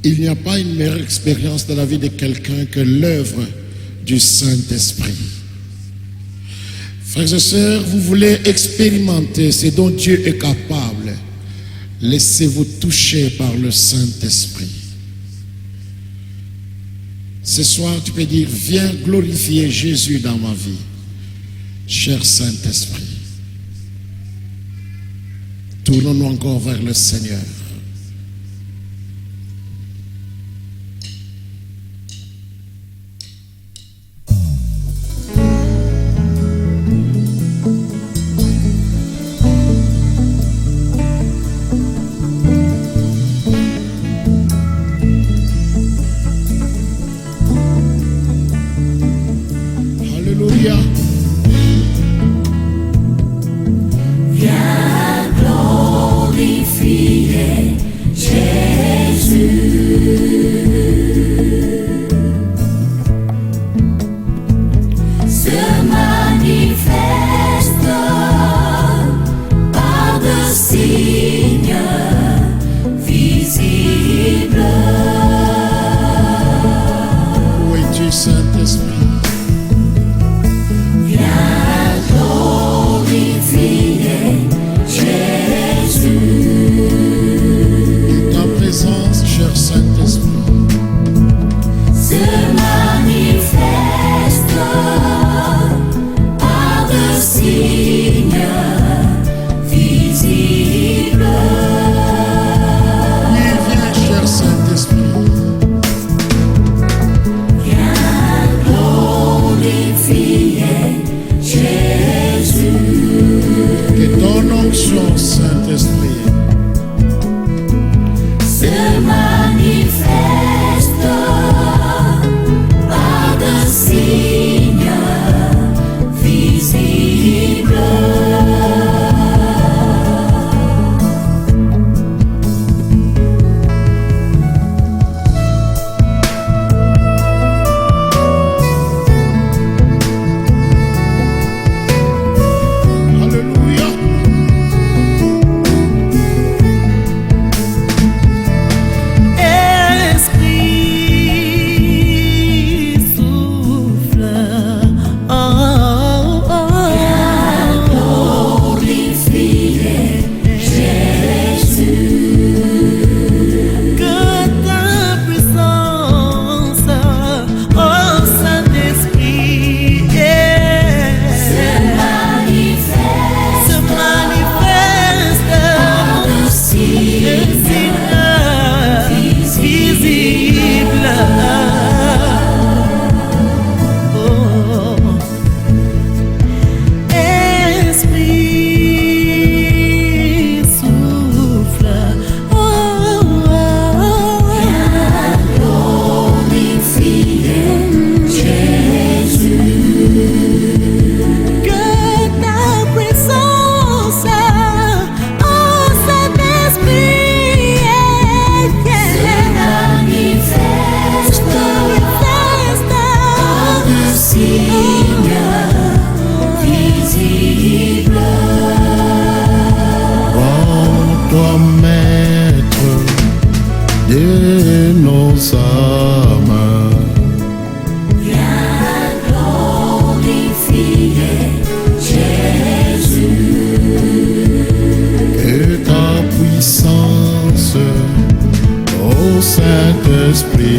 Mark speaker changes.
Speaker 1: Il n'y a pas une meilleure expérience dans la vie de quelqu'un que l'œuvre du Saint-Esprit. Frères et sœurs, vous voulez expérimenter ce dont Dieu est capable. Laissez-vous toucher par le Saint-Esprit. Ce soir, tu peux dire, viens glorifier Jésus dans ma vie. Cher Saint-Esprit, tournons-nous encore vers le Seigneur. Alléluia.
Speaker 2: Viens glorifier Jésus. Se manifeste par de signes visibles.
Speaker 1: Où es-tu, Saint-Esprit?
Speaker 2: Viens glorifier Jésus.
Speaker 1: Ta présence, cher Saint-Esprit.
Speaker 2: Se manifeste par de signes visibles.
Speaker 1: Oui, viens, cher Saint-Esprit.
Speaker 2: Viens glorifier Jésus.
Speaker 1: Que ton onction, Saint-Esprit,
Speaker 2: Se manifeste par de signes visibles.
Speaker 1: Alléluia.
Speaker 3: Esprit souffle,
Speaker 2: Viens glorifier Jésus.
Speaker 3: que ta puissance, oh Saint-Esprit,
Speaker 2: Se manifeste
Speaker 3: se manifeste
Speaker 2: par de signes
Speaker 3: visible. Oh, Esprit souffle,
Speaker 2: Viens glorifier Jésus.
Speaker 3: que ta puissance, oh Saint-Esprit,
Speaker 2: Se manifeste par de signes visibles.
Speaker 1: Rends-toi maître de nos âmes.
Speaker 2: Viens glorifier Jésus.
Speaker 1: Que ta puissance, ô Saint-Esprit,